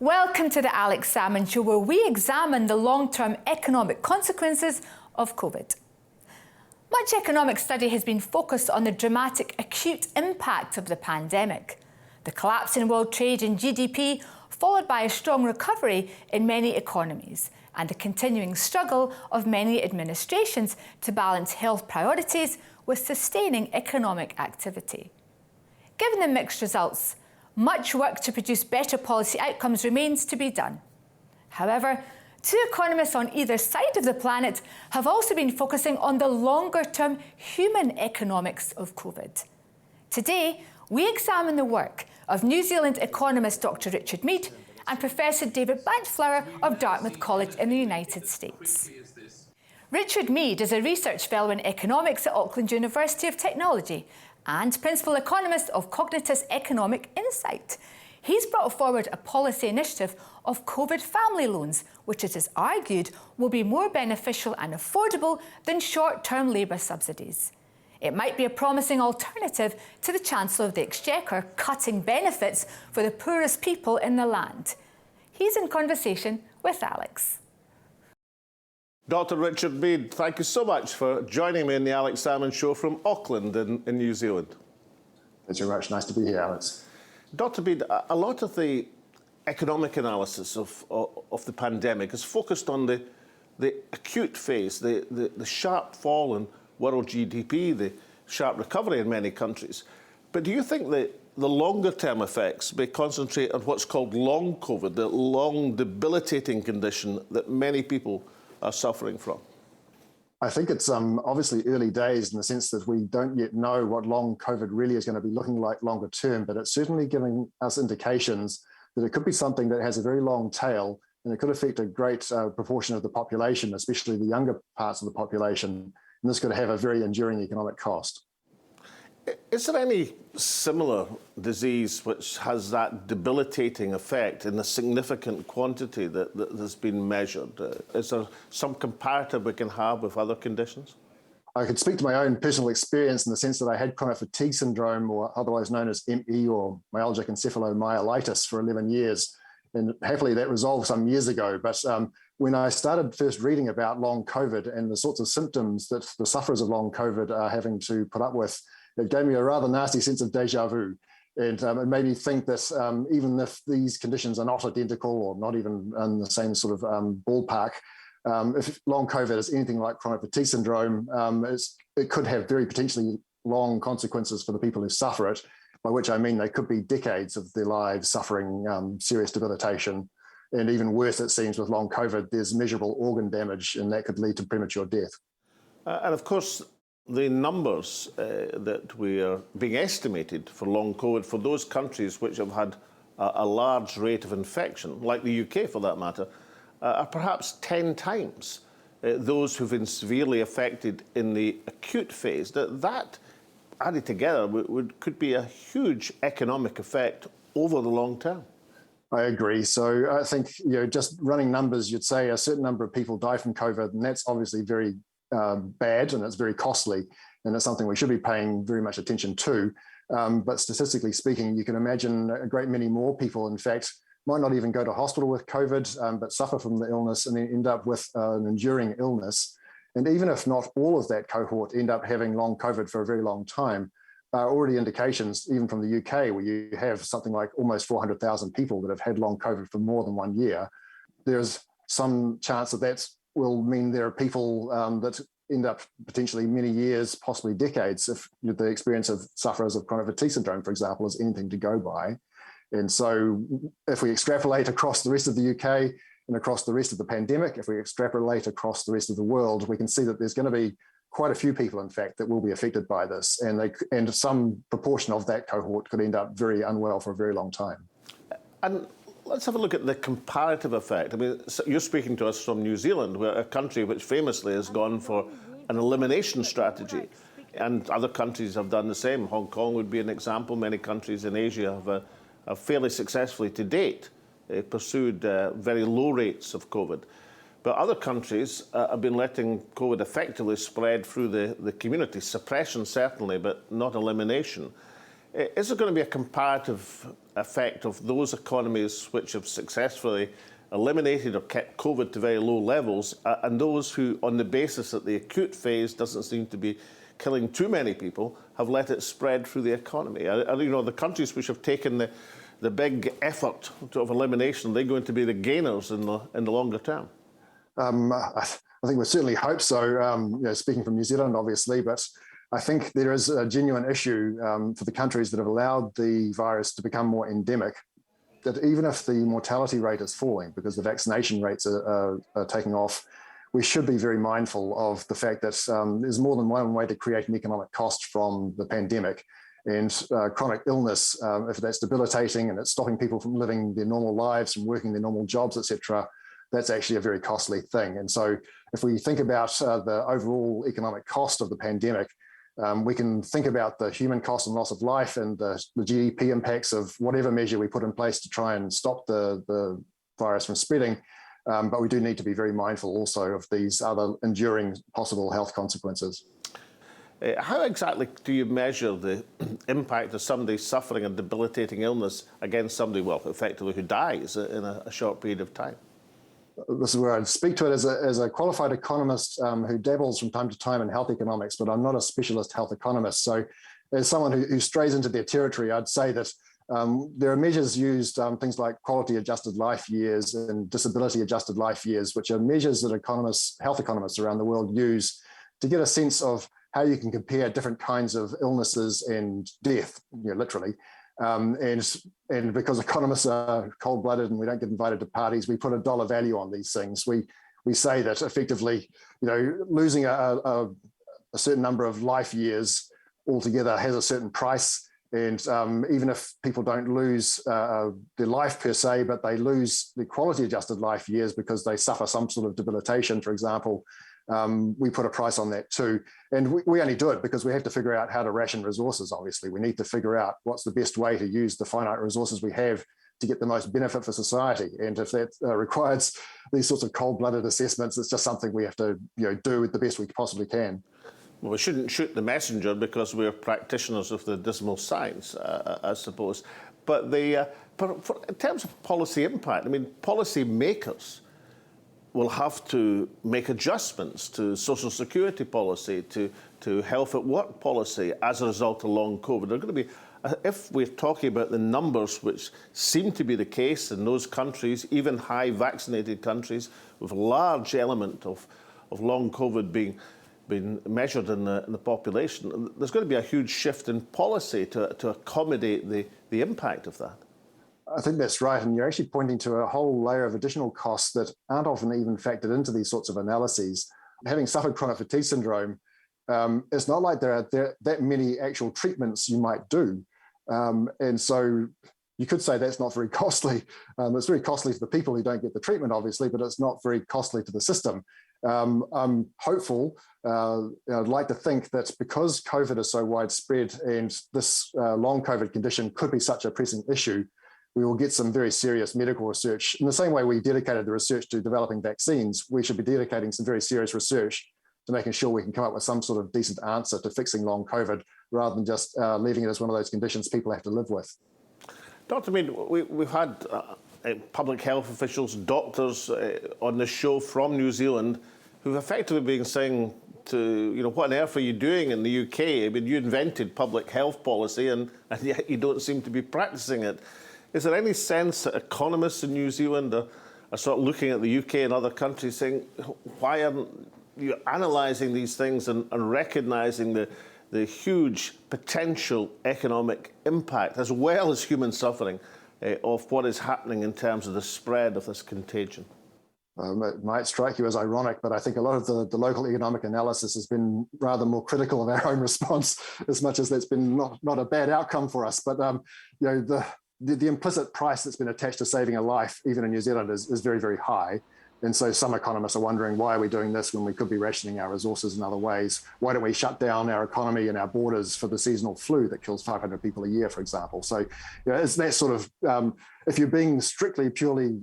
Welcome to the Alex Salmond Show, where we examine the long-term economic consequences of COVID. Much economic study has been focused on the dramatic acute impact of the pandemic. The collapse in world trade and GDP, followed by a strong recovery in many economies, and the continuing struggle of many administrations to balance health priorities with sustaining economic activity. Given the mixed results, much work to produce better policy outcomes remains to be done. However, two economists on either side of the planet have also been focusing on the longer-term human economics of COVID. Today, we examine the work of New Zealand economist Dr. Richard Meade and Professor David Blanchflower of Dartmouth College in the United States. Richard Meade is a research fellow in economics at Auckland University of Technology and principal economist of Cognitus Economic Insight. He's brought forward a policy initiative of COVID family loans, which it is argued will be more beneficial and affordable than short-term labour subsidies. It might be a promising alternative to the Chancellor of the Exchequer cutting benefits for the poorest people in the land. He's in conversation with Alex. Dr. Richard Meade, thank you so much for joining me in the Alex Salmond Show from Auckland in New Zealand. Thanks very much. Nice to be here, Alex. Dr. Meade, a lot of the economic analysis of the pandemic is focused on the acute phase, the sharp fall in world GDP, the sharp recovery in many countries. But do you think that the longer-term effects may concentrate on what's called long COVID, the long debilitating condition that many people are suffering from? I think it's obviously early days in the sense that we don't yet know what long COVID really is going to be looking like longer term, but it's certainly giving us indications that it could be something that has a very long tail and it could affect a great proportion of the population, especially the younger parts of the population, and this could have a very enduring economic cost. Is there any similar disease which has that debilitating effect in a significant quantity that has been measured? Is there some comparative we can have with other conditions? I could speak to my own personal experience in the sense that I had chronic fatigue syndrome, or otherwise known as ME, or myalgic encephalomyelitis, for 11 years. And happily that resolved some years ago. But when I started first reading about long COVID and the sorts of symptoms that the sufferers of long COVID are having to put up with, it gave me a rather nasty sense of deja vu. And it made me think that even if these conditions are not identical or not even in the same sort of ballpark, if long COVID is anything like chronic fatigue syndrome, it could have very potentially long consequences for the people who suffer it, by which I mean they could be decades of their lives suffering serious debilitation. And even worse, it seems, with long COVID, there's measurable organ damage, and that could lead to premature death. And of course, the numbers that we are being estimated for long COVID for those countries which have had a large rate of infection, like the UK for that matter, are perhaps 10 times those who've been severely affected in the acute phase. That added together could be a huge economic effect over the long term. I agree. So I think, just running numbers, you'd say a certain number of people die from COVID, and that's obviously very bad and it's very costly, and it's something we should be paying very much attention to. But statistically speaking, you can imagine a great many more people, in fact, might not even go to hospital with COVID, but suffer from the illness and then end up with an enduring illness. And even if not all of that cohort end up having long COVID for a very long time, already indications, even from the UK, where you have something like almost 400,000 people that have had long COVID for more than 1 year, there's some chance that will mean there are people that end up potentially many years, possibly decades, if the experience of sufferers of chronic fatigue syndrome, for example, is anything to go by. And so if we extrapolate across the rest of the UK and across the rest of the pandemic, if we extrapolate across the rest of the world, we can see that there's going to be quite a few people, in fact, that will be affected by this. And some proportion of that cohort could end up very unwell for a very long time. And let's have a look at the comparative effect. I mean, you're speaking to us from New Zealand, where a country which famously has gone for an elimination strategy, and other countries have done the same. Hong Kong would be an example. Many countries in Asia have fairly successfully to date pursued very low rates of COVID. But other countries have been letting COVID effectively spread through the community. Suppression, certainly, but not elimination. Is there going to be a comparative effect of those economies which have successfully eliminated or kept COVID to very low levels, and those who, on the basis that the acute phase doesn't seem to be killing too many people, have let it spread through the economy. You know, the countries which have taken the big effort of elimination, they're going to be the gainers in the longer term. I think we certainly hope so, you know, speaking from New Zealand, obviously, but I think there is a genuine issue for the countries that have allowed the virus to become more endemic, that even if the mortality rate is falling because the vaccination rates are taking off, we should be very mindful of the fact that there's more than one way to create an economic cost from the pandemic. And chronic illness, if that's debilitating and it's stopping people from living their normal lives, from working their normal jobs, etc., that's actually a very costly thing. And so if we think about the overall economic cost of the pandemic, we can think about the human cost and loss of life and the GDP impacts of whatever measure we put in place to try and stop the virus from spreading. But we do need to be very mindful also of these other enduring possible health consequences. How exactly do you measure the impact of somebody suffering a debilitating illness against somebody, well, effectively who dies in a short period of time? This is where I'd speak to it as a qualified economist who dabbles from time to time in health economics, but I'm not a specialist health economist. So as someone who strays into their territory, I'd say that there are measures used, things like quality adjusted life years and disability adjusted life years, which are measures that health economists around the world use to get a sense of how you can compare different kinds of illnesses and death, you know, literally. And because economists are cold-blooded and we don't get invited to parties, we put a dollar value on these things. We say that effectively, you know, losing a certain number of life years altogether has a certain price. And even if people don't lose their life per se, but they lose the quality adjusted life years because they suffer some sort of debilitation, for example, we put a price on that too. And we only do it because we have to figure out how to ration resources, obviously. We need to figure out what's the best way to use the finite resources we have to get the most benefit for society. And if that requires these sorts of cold-blooded assessments, it's just something we have to, you know, do with the best we possibly can. Well, we shouldn't shoot the messenger because we're practitioners of the dismal science, I suppose. But in terms of policy impact, I mean, policy makers will have to make adjustments to social security policy, to health at work policy as a result of long COVID. They're going to be, if we're talking about the numbers which seem to be the case in those countries, even high vaccinated countries, with a large element of long COVID being measured in the population, there's going to be a huge shift in policy to accommodate the impact of that. I think that's right. And you're actually pointing to a whole layer of additional costs that aren't often even factored into these sorts of analyses. Having suffered chronic fatigue syndrome, it's not like there are that many actual treatments you might do. And so you could say that's not very costly. It's very costly to the people who don't get the treatment, obviously, but it's not very costly to the system. I'm hopeful. I'd like to think that because COVID is so widespread and this long COVID condition could be such a pressing issue, we will get some very serious medical research. In the same way we dedicated the research to developing vaccines, we should be dedicating some very serious research to making sure we can come up with some sort of decent answer to fixing long COVID rather than just leaving it as one of those conditions people have to live with. Dr. Meade, we've had public health officials, doctors on the show from New Zealand who've effectively been saying to, you know, what on earth are you doing in the UK? I mean, you invented public health policy and yet you don't seem to be practicing it. Is there any sense that economists in New Zealand are sort of looking at the UK and other countries saying, why aren't you analysing these things and recognising the huge potential economic impact as well as human suffering of what is happening in terms of the spread of this contagion? It might strike you as ironic, but I think a lot of the local economic analysis has been rather more critical of our own response, as much as that's been not a bad outcome for us. But you know, the implicit price that's been attached to saving a life, even in New Zealand, is very, very high. And so some economists are wondering, why are we doing this when we could be rationing our resources in other ways? Why don't we shut down our economy and our borders for the seasonal flu that kills 500 people a year, for example? So, you know, it's that sort of, if you're being strictly, purely,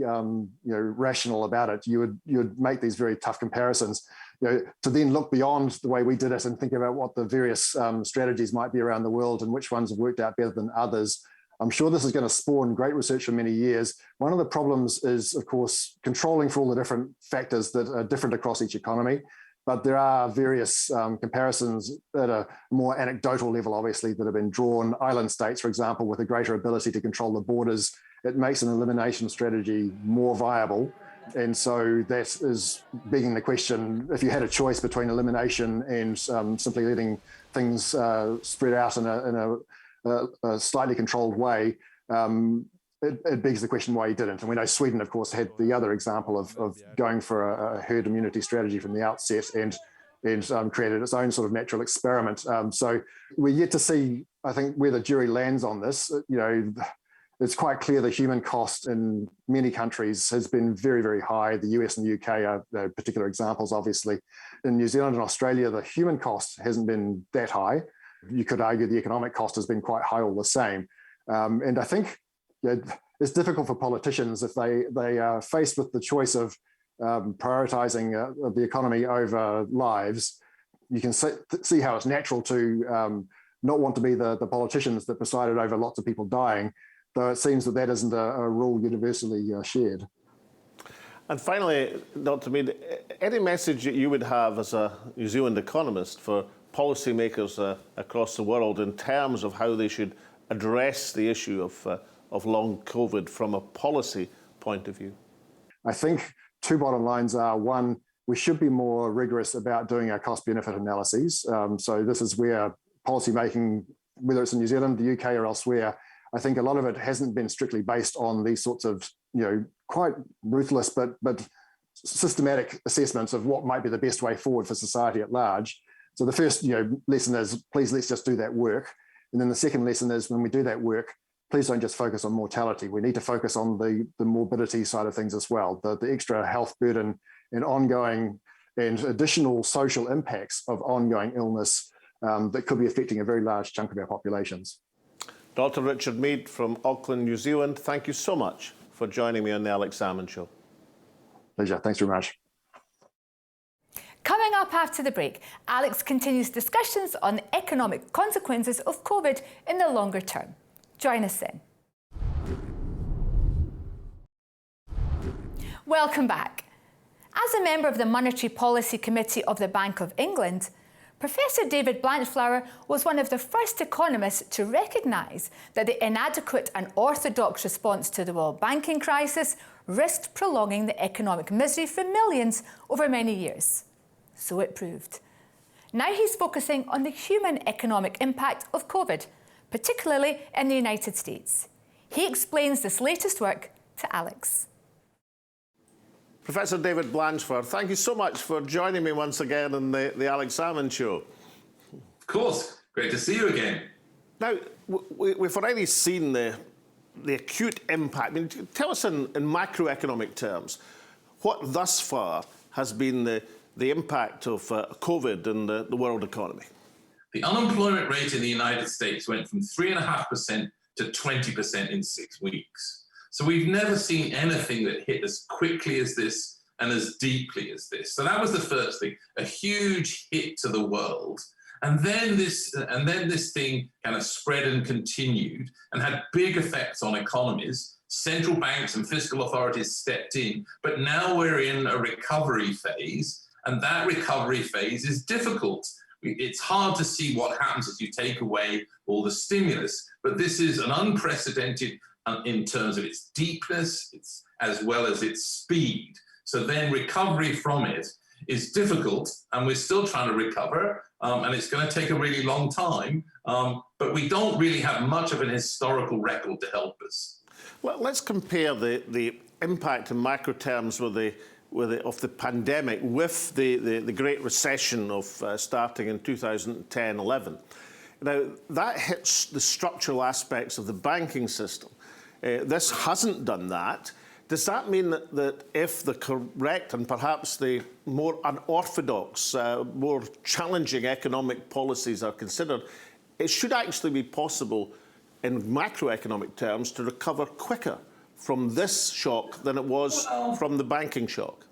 rational about it, you would make these very tough comparisons. You know, to then look beyond the way we did it and think about what the various strategies might be around the world and which ones have worked out better than others. I'm sure this is going to spawn great research for many years. One of the problems is, of course, controlling for all the different factors that are different across each economy. But there are various comparisons at a more anecdotal level, obviously, that have been drawn. Island states, for example, with a greater ability to control the borders, it makes an elimination strategy more viable. And so that is begging the question, if you had a choice between elimination and simply letting things spread out in a slightly controlled way, it begs the question why he didn't. And we know Sweden, of course, had the other example of going for a herd immunity strategy from the outset and created its own sort of natural experiment. So we're yet to see, I think, where the jury lands on this. It's quite clear the human cost in many countries has been very, very high. The US and the UK are particular examples, obviously. In New Zealand and Australia, the human cost hasn't been that high. You could argue the economic cost has been quite high all the same. And I think it's difficult for politicians if they are faced with the choice of prioritising the economy over lives. You can see how it's natural to not want to be the politicians that presided over lots of people dying, though it seems that isn't a rule universally shared. And finally, Dr. Meade, any message that you would have as a New Zealand economist for policymakers across the world in terms of how they should address the issue of long COVID from a policy point of view? I think two bottom lines are, one, we should be more rigorous about doing our cost-benefit analyses. So this is where policymaking, whether it's in New Zealand, the UK or elsewhere, I think a lot of it hasn't been strictly based on these sorts of, quite ruthless but systematic assessments of what might be the best way forward for society at large. So the first, lesson is, please let's just do that work. And then the second lesson is, when we do that work, please don't just focus on mortality. We need to focus on the morbidity side of things as well, the extra health burden and ongoing and additional social impacts of ongoing illness that could be affecting a very large chunk of our populations. Dr. Richard Meade from Auckland, New Zealand, thank you so much for joining me on the Alex Salmond Show. Pleasure. Thanks very much. Coming up after the break, Alex continues discussions on the economic consequences of COVID in the longer term. Join us then. Welcome back. As a member of the Monetary Policy Committee of the Bank of England, Professor David Blanchflower was one of the first economists to recognise that the inadequate and orthodox response to the world banking crisis risked prolonging the economic misery for millions over many years. So it proved. Now he's focusing on the human economic impact of COVID, particularly in the United States. He explains this latest work to Alex. Professor David Blanchflower, thank you so much for joining me once again on the Alex Salmond Show. Of course, great to see you again. Now, we've already seen the acute impact. I mean, tell us in macroeconomic terms, what thus far has been the impact of COVID in the world economy? The unemployment rate in the United States went from 3.5% to 20% in 6 weeks. So we've never seen anything that hit as quickly as this and as deeply as this. So that was the first thing, a huge hit to the world. And then this thing kind of spread and continued and had big effects on economies. Central banks and fiscal authorities stepped in, but now we're in a recovery phase, and that recovery phase is difficult. It's hard to see what happens if you take away all the stimulus, but this is an unprecedented in terms of its deepness, as well as its speed. So then recovery from it is difficult, and we're still trying to recover, and it's going to take a really long time, but we don't really have much of an historical record to help us. Well, let's compare the impact in macro terms of the pandemic with the Great Recession of starting in 2010-11. Now, that hits the structural aspects of the banking system. This hasn't done that. Does that mean that if the correct and perhaps the more unorthodox, more challenging economic policies are considered, it should actually be possible in macroeconomic terms to recover quicker from this shock than it was from the banking shock?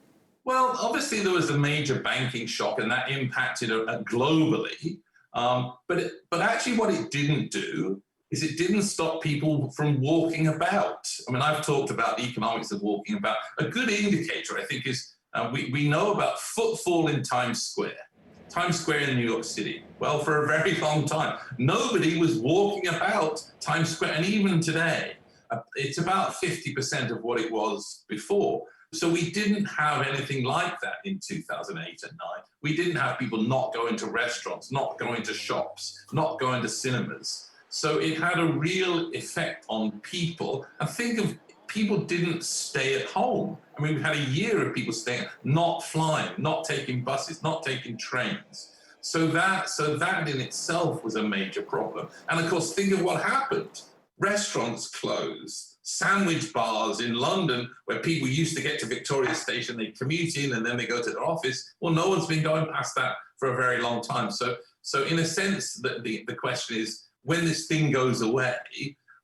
Well, obviously there was a major banking shock and that impacted globally. But actually what it didn't do is it didn't stop people from walking about. I mean, I've talked about the economics of walking about. A good indicator, I think, is we know about footfall in Times Square. Times Square in New York City. Well, for a very long time, nobody was walking about Times Square. And even today, it's about 50% of what it was before. So we didn't have anything like that in 2008 and 9. We didn't have people not going to restaurants, not going to shops, not going to cinemas. So it had a real effect on people. And think of people didn't stay at home. I mean, we've had a year of people staying, not flying, not taking buses, not taking trains. So that in itself was a major problem. And of course, think of what happened. Restaurants closed, sandwich bars in London, where people used to get to Victoria Station, they commute in and then they go to their office. Well, no one's been going past that for a very long time. So in a sense, the question is, when this thing goes away,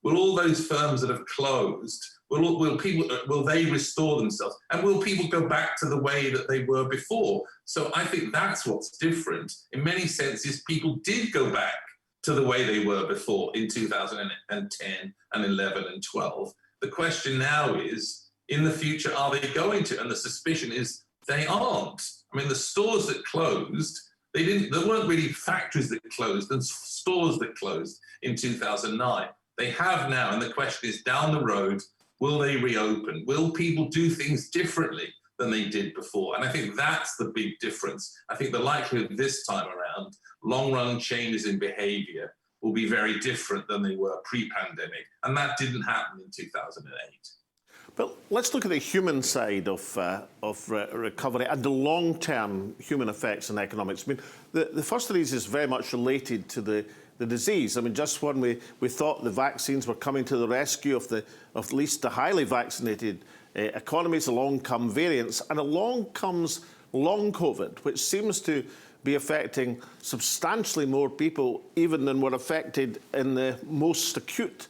will all those firms that have closed, will they restore themselves? And will people go back to the way that they were before? So I think that's what's different. In many senses, people did go back to the way they were before in 2010 and 11 and 12. The question now is, in the future, are they going to? And the suspicion is they aren't. I mean, the stores that closed, there weren't really factories that closed and stores that closed in 2009. They have now, and the question is, down the road, will they reopen? Will people do things differently than they did before? And I think that's the big difference. I think the likelihood this time around, long-run changes in behavior will be very different than they were pre-pandemic. And that didn't happen in 2008. But let's look at the human side of recovery and the long-term human effects on economics. I mean, the first of these is very much related to the disease. I mean, just when we thought the vaccines were coming to the rescue of at least the highly vaccinated economies, along come variants, and along comes long COVID, which seems to be affecting substantially more people even than were affected in the most acute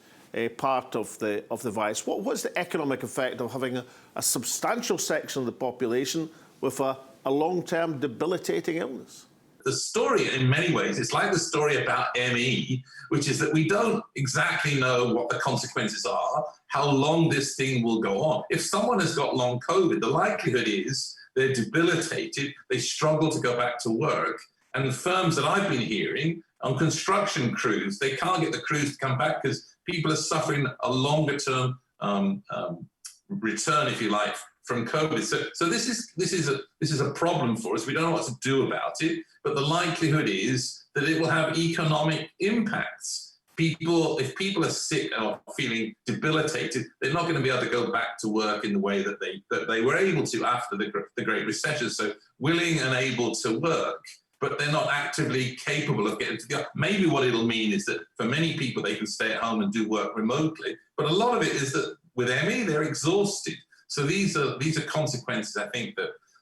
part of the virus. What's the economic effect of having a substantial section of the population with a long-term debilitating illness? The story, in many ways, it's like the story about ME, which is that we don't exactly know what the consequences are, how long this thing will go on. If someone has got long COVID, the likelihood is they're debilitated, they struggle to go back to work, and the firms that I've been hearing on construction crews, they can't get the crews to come back because people are suffering a longer-term return, if you like, from COVID. So this is a problem for us. We don't know what to do about it, but the likelihood is that it will have economic impacts. If people are sick or feeling debilitated, they're not going to be able to go back to work in the way that they were able to after the Great Recession. So willing and able to work, but they're not actively capable of getting to the. Maybe what it'll mean is that for many people, they can stay at home and do work remotely. But a lot of it is that with ME, they're exhausted. So these are consequences, I think,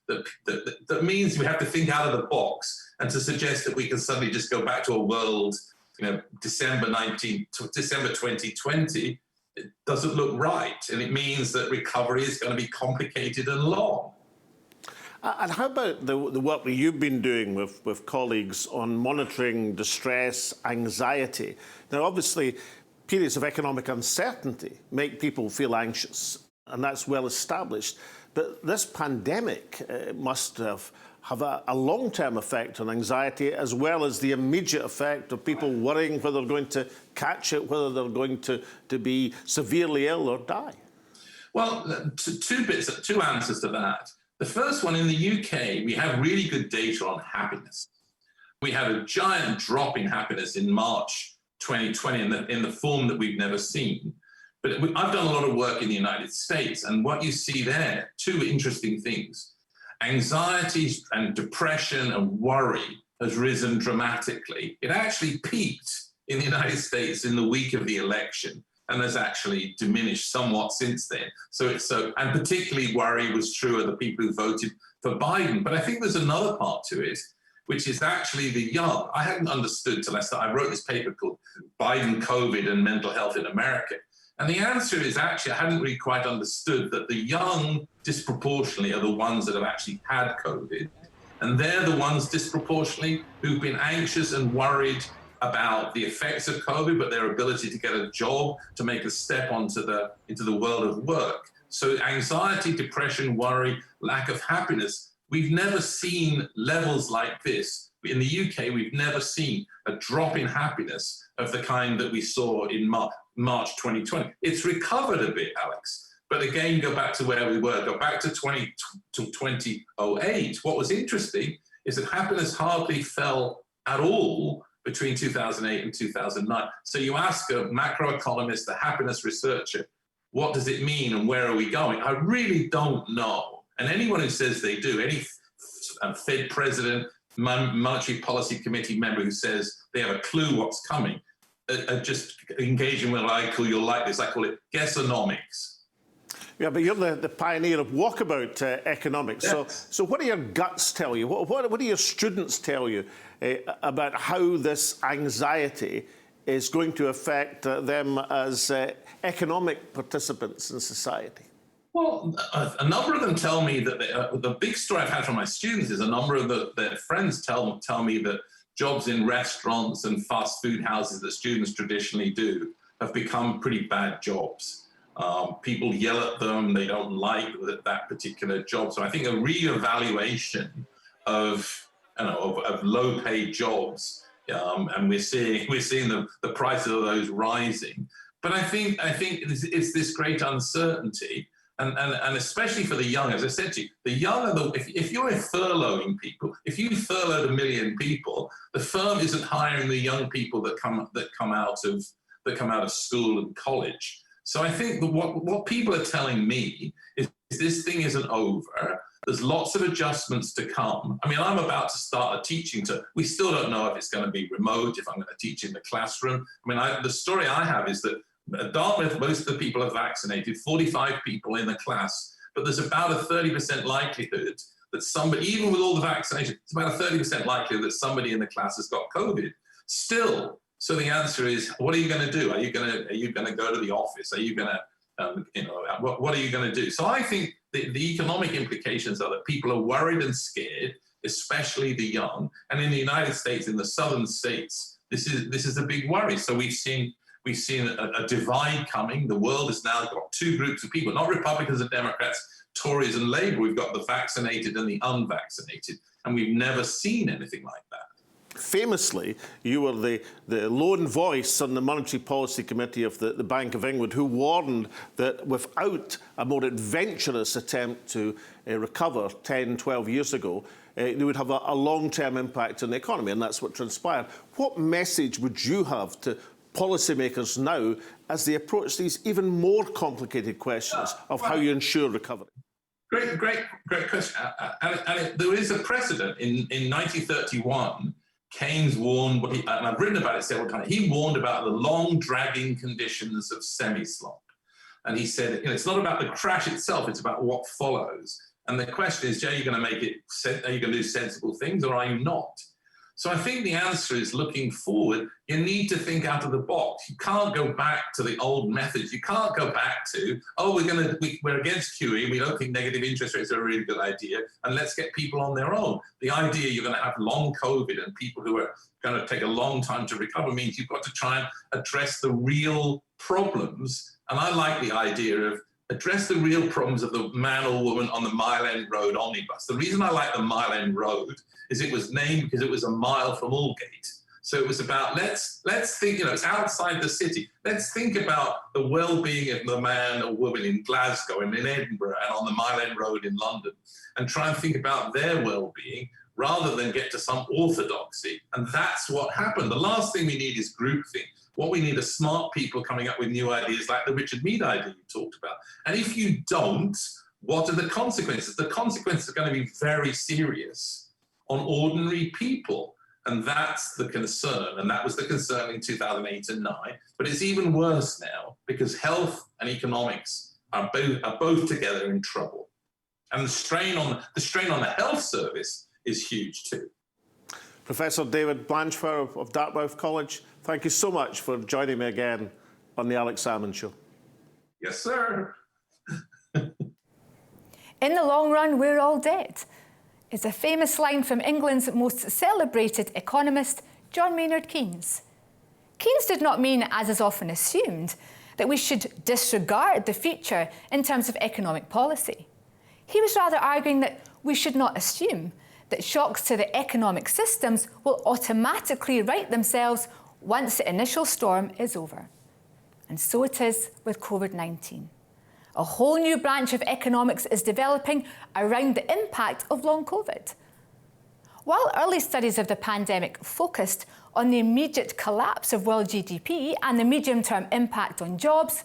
that means we have to think out of the box, and to suggest that we can suddenly just go back to a world, December 2020, it doesn't look right. And it means that recovery is going to be complicated and long. And how about the work that you've been doing with colleagues on monitoring distress, anxiety? Now, obviously, periods of economic uncertainty make people feel anxious, and that's well established. But this pandemic must have a long-term effect on anxiety, as well as the immediate effect of people worrying whether they're going to catch it, whether they're going to be severely ill or die. Well, two answers to that. The first one, in the UK, we have really good data on happiness. We had a giant drop in happiness in March 2020 in the form that we've never seen. But I've done a lot of work in the United States, and what you see there, two interesting things. Anxiety and depression and worry has risen dramatically. It actually peaked in the United States in the week of the election, and has actually diminished somewhat since then. And particularly worry was true of the people who voted for Biden. But I think there's another part to it, which is actually the young. I hadn't understood till I wrote this paper called Biden, COVID and Mental Health in America. And the answer is actually, I hadn't really quite understood that the young disproportionately are the ones that have actually had COVID. And they're the ones disproportionately who've been anxious and worried about the effects of COVID, but their ability to get a job, to make a step into the world of work. So anxiety, depression, worry, lack of happiness, we've never seen levels like this. In the UK, we've never seen a drop in happiness of the kind that we saw in March 2020. It's recovered a bit, Alex. But again, go back to where we were, go back to 2008. What was interesting is that happiness hardly fell at all between 2008 and 2009. So you ask a macroeconomist, a happiness researcher, what does it mean and where are we going? I really don't know. And anyone who says they do, any Fed president, Monetary Policy Committee member who says they have a clue what's coming, are just engaging with what I call, you'll like this, I call it guessonomics. Yeah, but you're the pioneer of walkabout economics. Yes. So what do your guts tell you? What do your students tell you about how this anxiety is going to affect them as economic participants in society? Well, a number of them tell me that the big story I've had from my students is a number of their friends tell me that jobs in restaurants and fast food houses that students traditionally do have become pretty bad jobs. People yell at them, they don't like that particular job. So I think a reevaluation of low-paid jobs, and we're seeing the prices of those rising. But I think it's this great uncertainty, and especially for the young, as I said to you, the young if you're furloughing people, if you furloughed 1 million people, the firm isn't hiring the young people that come out of school and college. So I think that what people are telling me is this thing isn't over. There's lots of adjustments to come. I mean, I'm about to start a teaching we still don't know if it's going to be remote, if I'm going to teach in the classroom. I mean, the story I have is that at Dartmouth, most of the people are vaccinated, 45 people in the class, but there's about a 30% likelihood that somebody, even with all the vaccination, it's about a 30% likelihood that somebody in the class has got COVID. Still. So the answer is, what are you going to do? Are you going to go to the office? Are you going to, what are you going to do? So I think the economic implications are that people are worried and scared, especially the young. And in the United States, in the southern states, this is a big worry. So we've seen a divide coming. The world has now got two groups of people, not Republicans and Democrats, Tories and Labour. We've got the vaccinated and the unvaccinated, and we've never seen anything like that. Famously, you were the lone voice on the Monetary Policy Committee of the Bank of England who warned that without a more adventurous attempt to recover 10, 12 years ago, they would have a long-term impact on the economy, and that's what transpired. What message would you have to policymakers now as they approach these even more complicated questions of how you ensure recovery? Great question. And there is a precedent. In 1931, Keynes warned, and I've written about it several times, he warned about the long dragging conditions of semi-slump. And he said, it's not about the crash itself, it's about what follows. And the question is, are you going to do sensible things or are you not? So I think the answer is, looking forward, you need to think out of the box. You can't go back to the old methods. You can't go back to, we're against QE, we don't think negative interest rates are a really good idea, and let's get people on their own. The idea you're going to have long COVID and people who are going to take a long time to recover means you've got to try and address the real problems. And I like the idea of address the real problems of the man or woman on the Mile End Road omnibus. The reason I like the Mile End Road is it was named because it was a mile from Aldgate. So it was about, let's think, it's outside the city. Let's think about the well-being of the man or woman in Glasgow and in Edinburgh and on the Mile End Road in London, and try and think about their well-being rather than get to some orthodoxy. And that's what happened. The last thing we need is groupthink. What we need are smart people coming up with new ideas like the Richard Meade idea you talked about. And if you don't, what are the consequences? The consequences are going to be very serious on ordinary people. And that's the concern. And that was the concern in 2008 and 9. But it's even worse now because health and economics are both together in trouble. And the strain on the health service is huge too. Professor David Blanchflower of Dartmouth College, thank you so much for joining me again on the Alex Salmond Show. Yes, sir. In the long run, we're all dead. It's a famous line from England's most celebrated economist, John Maynard Keynes. Keynes did not mean, as is often assumed, that we should disregard the future in terms of economic policy. He was rather arguing that we should not assume that shocks to the economic systems will automatically right themselves once the initial storm is over. And so it is with COVID-19. A whole new branch of economics is developing around the impact of long COVID. While early studies of the pandemic focused on the immediate collapse of world GDP and the medium-term impact on jobs,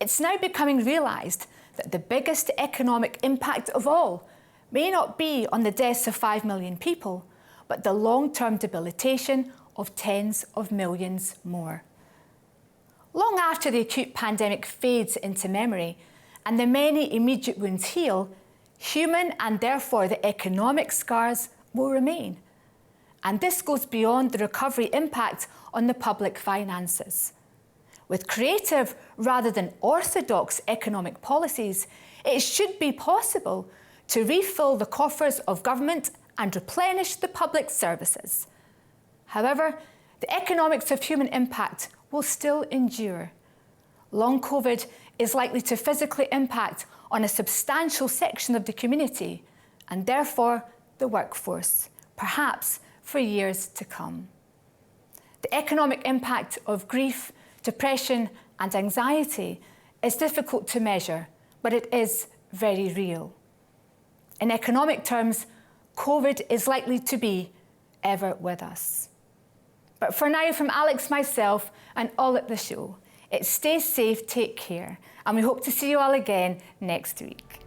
it's now becoming realised that the biggest economic impact of all may not be on the deaths of 5 million people, but the long-term debilitation of tens of millions more. Long after the acute pandemic fades into memory and the many immediate wounds heal, human and therefore the economic scars will remain. And this goes beyond the recovery impact on the public finances. With creative rather than orthodox economic policies, it should be possible to refill the coffers of government and replenish the public services. However, the economics of human impact will still endure. Long COVID is likely to physically impact on a substantial section of the community and therefore the workforce, perhaps for years to come. The economic impact of grief, depression and anxiety is difficult to measure, but it is very real. In economic terms, COVID is likely to be ever with us. But for now, from Alex, myself and all at the show, it's stay safe, take care, and we hope to see you all again next week.